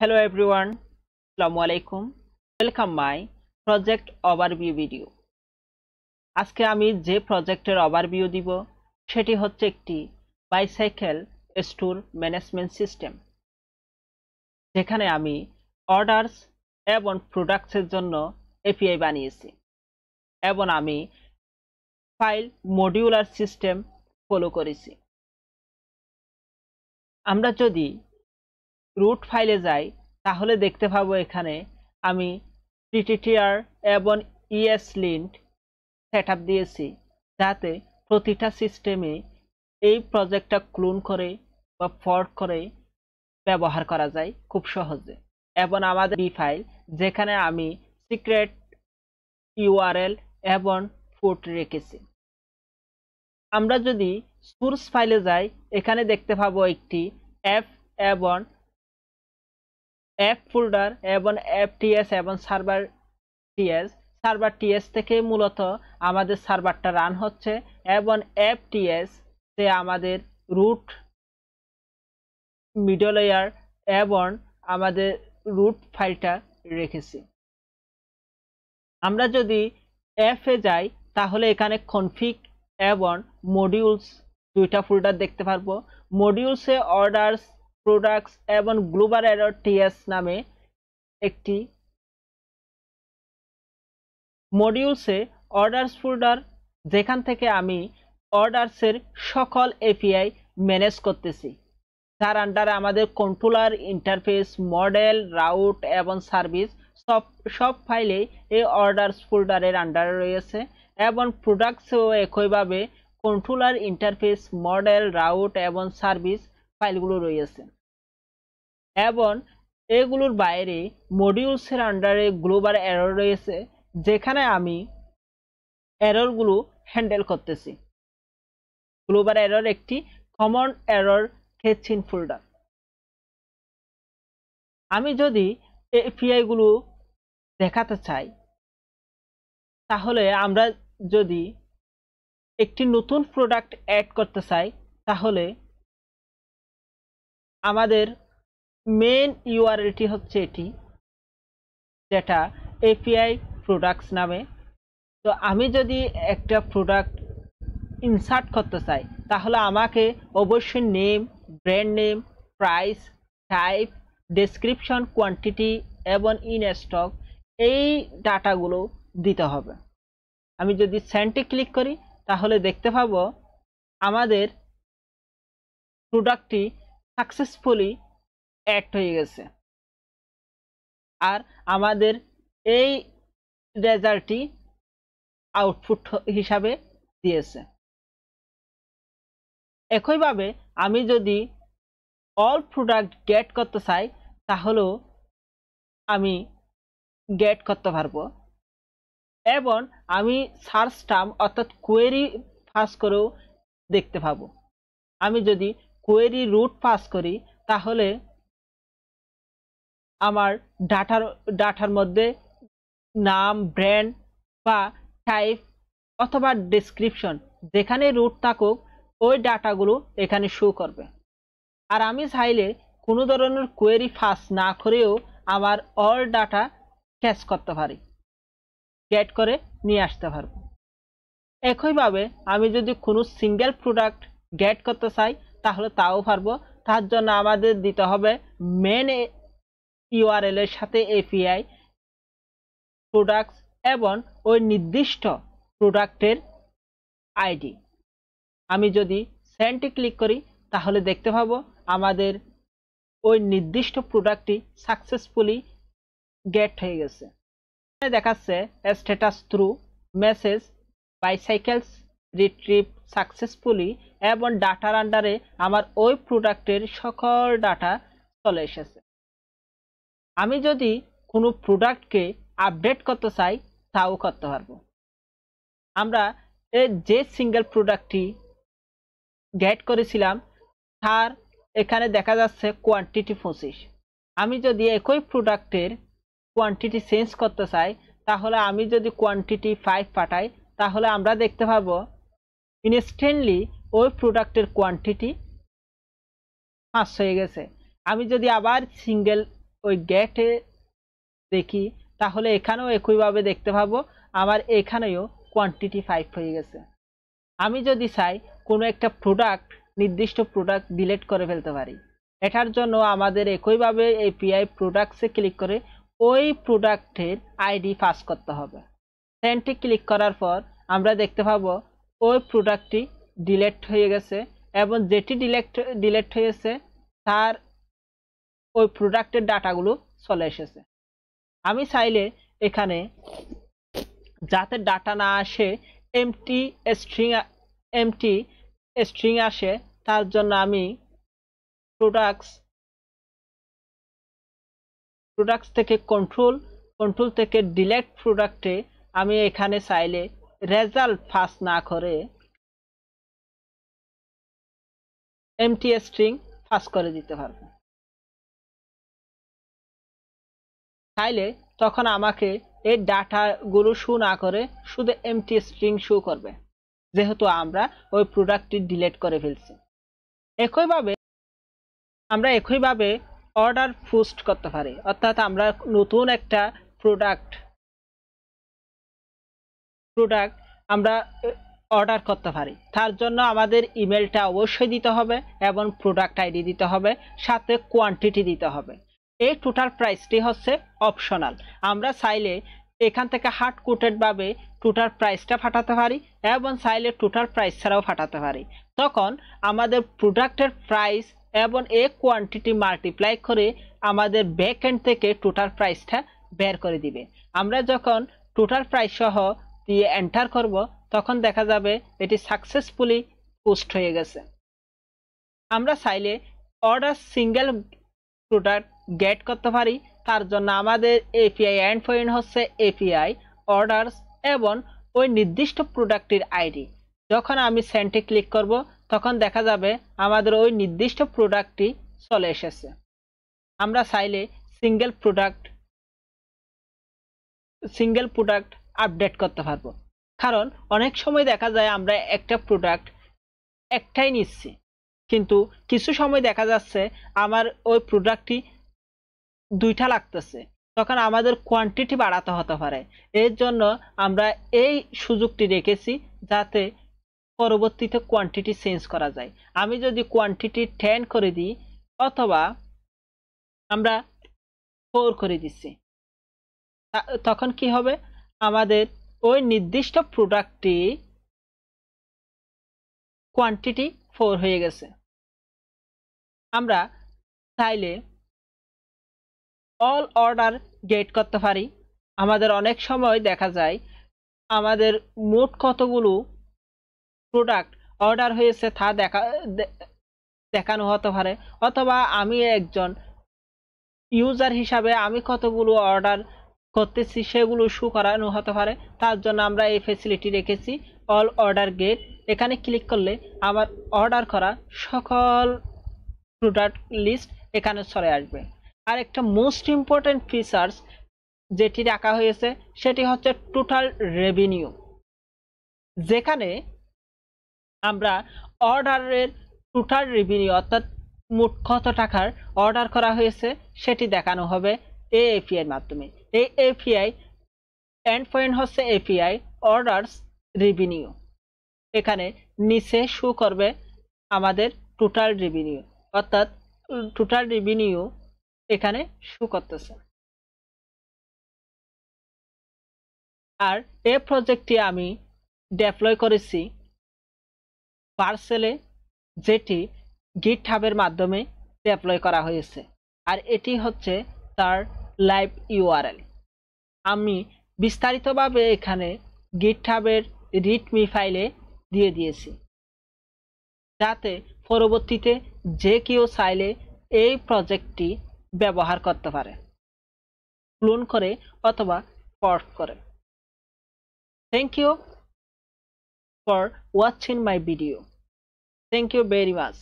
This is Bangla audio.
Hello everyone, Assalamu alaikum. Welcome my project overview video. আজকে আমি যে প্রজেক্টের ওভারভিউ দিব সেটি হচ্ছে একটি বাইসাইকেল স্টোর ম্যানেজমেন্ট সিস্টেম, যেখানে আমি অর্ডারস এবং প্রোডাক্টসের জন্য এপিআই বানিয়েছি এবং আমি ফাইল মডিউলার সিস্টেম ফলো করেছি। আমরা যদি রুট ফাইলে যাই তাহলে দেখতে পাবো এখানে আমি টিটিটিআর এবং ESLint সেটআপ দিয়েছি, যাতে প্রতিটা সিস্টেমে এই প্রজেক্টটা ক্লোন করে বা ফর্ক করে ব্যবহার করা যায় খুব সহজে। এবং আমাদের বি ফাইল, যেখানে আমি সিক্রেট ইউআরএল এবং ফুট রেখেছি। আমরা যদি সোর্স ফাইলে যাই, এখানে দেখতে পাবো একটি এফ এবং অ্যাপ ফোল্ডার এবং FTS এবং সার্ভার টিএস থেকে মূলত আমাদের সার্ভারটা রান হচ্ছে এবং FTS তে আমাদের রুট মিডল লেয়ার এবং আমাদের রুট ফাইলটা রেখেছি। আমরা যদি F এ যাই তাহলে এখানে কনফিগ এবং মডিউলস দুইটা ফোল্ডার দেখতে পারবো। মডিউলসে অর্ডারস, প্রোডাক্টস এবং গ্লোবাল এরর TS নামে একটি মডিউলসে অর্ডারস ফোল্ডার, যেখান থেকে আমি অর্ডারসের সকল এপিআই ম্যানেজ করতেছি, যার আন্ডারে আমাদের কন্ট্রোলার, ইন্টারফেস, মডেল, রাউট এবং সার্ভিস সব ফাইলে এই অর্ডারস ফোল্ডারের আন্ডারে রয়েছে। এবং প্রোডাক্টসেও একইভাবে কন্ট্রোলার, ইন্টারফেস, মডেল, রাউট এবং সার্ভিস ফাইলগুলো রয়েছে। এবং এগুলোর বাইরে মডিউলসের আন্ডারে গ্লোবাল এরর রয়েছে, যেখানে আমি এররগুলো হ্যান্ডেল করতেছি। গ্লোবাল এরর একটি কমন এরর কেচিন ফোল্ডার। আমি যদি এপিআই গুলো দেখাতে চাই, তাহলে আমরা যদি একটি নতুন প্রোডাক্ট অ্যাড করতে চাই, তাহলে আমাদের মেন ইউআরএলটি হচ্ছে এটি, যেটা এপিআই প্রোডাক্টস নামে। তো আমি যদি একটা প্রোডাক্ট ইনসার্ট করতে চাই, তাহলে আমাকে অবশ্যই name, brand name, price, type, description, quantity এবং ইন স্টক এই ডাটাগুলো দিতে হবে। আমি যদি সেন্টে ক্লিক করি তাহলে দেখতে পাবো আমাদের প্রোডাক্টটি সাকসেসফুলি অ্যাড হয়ে গেছে আর আমাদের এই রেজাল্টটি আউটপুট হিসাবে দিয়েছে। একইভাবে আমি যদি অল প্রোডাক্ট গেট করতে চাই, তাহলেও আমি গেট করতে পারবো। এবং আমি সার্চ টার্ম অর্থাৎ কোয়েরি পাস করেও দেখতে পাবো। আমি যদি কোয়েরি রুট পাস করি, তাহলে আমার ডাটার মধ্যে নাম, ব্র্যান্ড বা টাইপ অথবা ডেসক্রিপশন যেখানে রুট থাকুক, ওই ডাটাগুলো এখানে শো করবে। আর আমি চাইলে কোনো ধরনের কোয়েরি পাস না করেও আমার অল ডাটা ক্যাচ করতে পারি, গেট করে নিয়ে আসতে পারবো। একইভাবে আমি যদি কোনো সিঙ্গেল প্রোডাক্ট গেট করতে চাই, তাহলে তাও পারবো। তার জন্য আমাদের দিতে হবে মেন ইউআরএল এর সাথে এপিআই প্রোডাক্টস এবং ওই নির্দিষ্ট প্রোডাক্টের আইডি। আমি যদি সেন্টে ক্লিক করি তাহলে দেখতে পাবো আমাদের ওই নির্দিষ্ট প্রোডাক্টটি সাকসেসফুলি গেট হয়ে গেছে। দেখাচ্ছে status through message bicycles retrieve successfully এবং ডাটার আন্ডারে আমার ওই প্রোডাক্টের সকল ডাটা চলে এসেছে। আমি যদি কোনো প্রোডাক্টকে আপডেট করতে চাই, তাও করতে পারবো। আমরা যে সিঙ্গেল প্রোডাক্টটি গেট করেছিলাম তার এখানে দেখা যাচ্ছে কোয়ান্টিটি 25। আমি যদি একই প্রোডাক্টের কোয়ান্টিটি চেঞ্জ করতে চাই, তাহলে আমি যদি কোয়ান্টিটি 5 পাঠাই, তাহলে আমরা দেখতে পাবো ইনস্ট্যান্টলি ওই প্রোডাক্টের কোয়ান্টিটি 5 হয়ে গেছে। আমি যদি আবার সিঙ্গেল ওই গেটে দেখি তাহলে এখানেও একইভাবে দেখতে পাবো আমার এখানেও কোয়ান্টিটি 5 হয়ে গেছে। আমি যদি চাই কোনো একটা প্রোডাক্ট নির্দিষ্ট প্রোডাক্ট ডিলিট করে ফেলতে পারি। এটার জন্য আমাদের একইভাবে এপিআই প্রোডাক্টসে ক্লিক করে ওই প্রোডাক্টের আইডি পাস করতে হবে। সেন্টে ক্লিক করার পর আমরা দেখতে পাবো ওই প্রোডাক্টটি ডিলিট হয়ে গেছে এবং যেটি ডিলিট হয়েছে তার ওই প্রোডাক্টের ডাটাগুলো চলে এসেছে। আমি চাইলে এখানে যাতে ডাটা না আসে এমটি স্ট্রিং আসে তার জন্য আমি প্রোডাক্টস থেকে কন্ট্রোল থেকে ডিলিট প্রোডাক্টে আমি এখানে চাইলে রেজাল্ট পাস না করে এমটি স্ট্রিং পাস করে দিতে পারবো। চাইলে তখন আমাকে এই ডাটাগুলো শো না করে শুধু এমটি স্ট্রিং শো করবে, যেহেতু আমরা ওই প্রোডাক্টটি ডিলিট করে ফেলছি। আমরা একইভাবে অর্ডার পোস্ট করতে পারি, অর্থাৎ আমরা নতুন একটা প্রোডাক্ট আমরা অর্ডার করতে পারি। তার জন্য আমাদের ইমেলটা অবশ্যই দিতে হবে এবং প্রোডাক্ট আইডি দিতে হবে, সাথে কোয়ান্টিটি দিতে হবে। এই টোটাল প্রাইসটি হচ্ছে অপশনাল। আমরা চাইলে এখান থেকে হার্ড কোডেড ভাবে টোটাল প্রাইসটা পাঠাতে পারি এবং চাইলে টোটাল প্রাইস ছাড়াও পাঠাতে পারি। তখন আমাদের প্রোডাক্টের প্রাইস এবং এই কোয়ান্টিটি মাল্টিপ্লাই করে আমাদের ব্যাক এন্ড থেকে টোটাল প্রাইসটা বের করে দিবে। আমরা যখন টোটাল প্রাইস সহ দিয়ে এন্টার করব তখন দেখা যাবে এটি সাকসেসফুলি পোস্ট হয়ে গেছে। আমরা চাইলে অর্ডার সিঙ্গেল প্রোডাক্ট গেট করতে পারি। তার জন্য আমাদের এপিআই এন্ড পয়েন্ট হচ্ছে এপিআই অর্ডারস এবং ওই নির্দিষ্ট প্রোডাক্টের আইডি। যখন আমি সেন্টে ক্লিক করব তখন দেখা যাবে আমাদের ওই নির্দিষ্ট প্রোডাক্টটি চলে এসেছে। আমরা চাইলে সিঙ্গেল প্রোডাক্ট আপডেট করতে পারবো, কারণ অনেক সময় দেখা যায় আমরা একটা প্রোডাক্ট একটাই নিচ্ছি, কিন্তু কিছু সময় দেখা যাচ্ছে আমার ওই প্রোডাক্টটি দুইটা লাগতেছে, তখন আমাদের কোয়ান্টিটি বাড়াতে হতে পারে। এর জন্য আমরা এই সুযোগটি রেখেছি যাতে পরবর্তীতে কোয়ান্টিটি চেঞ্জ করা যায়। আমি যদি কোয়ান্টিটি 10 করে দিই অথবা আমরা 4 করে দিচ্ছি, তখন কি হবে, আমাদের ওই নির্দিষ্ট প্রোডাক্টটি কোয়ান্টিটি 4 হয়ে গেছে। আমরা চাইলে অল অর্ডার গেট করতে পারি। আমাদের অনেক সময় দেখা যায় আমাদের মোট কতগুলো প্রোডাক্ট অর্ডার হয়েছে তা দেখানো হতে পারে, অথবা আমি একজন ইউজার হিসাবে আমি কতগুলো অর্ডার করতেছি সেগুলো শো করানো হতে পারে। তার জন্য আমরা এই ফ্যাসিলিটি রেখেছি অল অর্ডার গেট। এখানে ক্লিক করলে আমার অর্ডার করা সকল প্রোডাক্ট লিস্ট এখানে চলে আসবে। আর একটা মোস্ট ইম্পর্টেন্ট ফিচার্স যেটি রাখা হয়েছে সেটি হচ্ছে টোটাল রেভিনিউ, যেখানে আমরা অর্ডারের টোটাল রেভিনিউ অর্থাৎ মোট কত টাকার অর্ডার করা হয়েছে সেটি দেখানো হবে এই এপিআই এর মাধ্যমে। এই এপিআই এন্ড পয়েন্ট হচ্ছে এপিআই অর্ডারস রেভিনিউ। এখানে নিচে শো করবে আমাদের টোটাল রেভিনিউ, অর্থাৎ টোটাল রেভিনিউ এখানে শো করতেছে। আর এই প্রজেক্টটি আমি ডেপ্লয় করেছি পার্সেলে, যেটি গিটহাবের মাধ্যমে ডেপ্লয় করা হয়েছে। আর এটি হচ্ছে তার লাইভ ইউআরএল। আমি বিস্তারিতভাবে এখানে গিটহাবের রিডমি ফাইলে দিয়ে দিয়েছি, যাতে পরবর্তীতে যে কেউ চাইলে এই প্রজেক্টটি ব্যবহার করতে পারে, ক্লোন করে অথবা পর্ট করে। Thank you for watching my video. Thank you very much.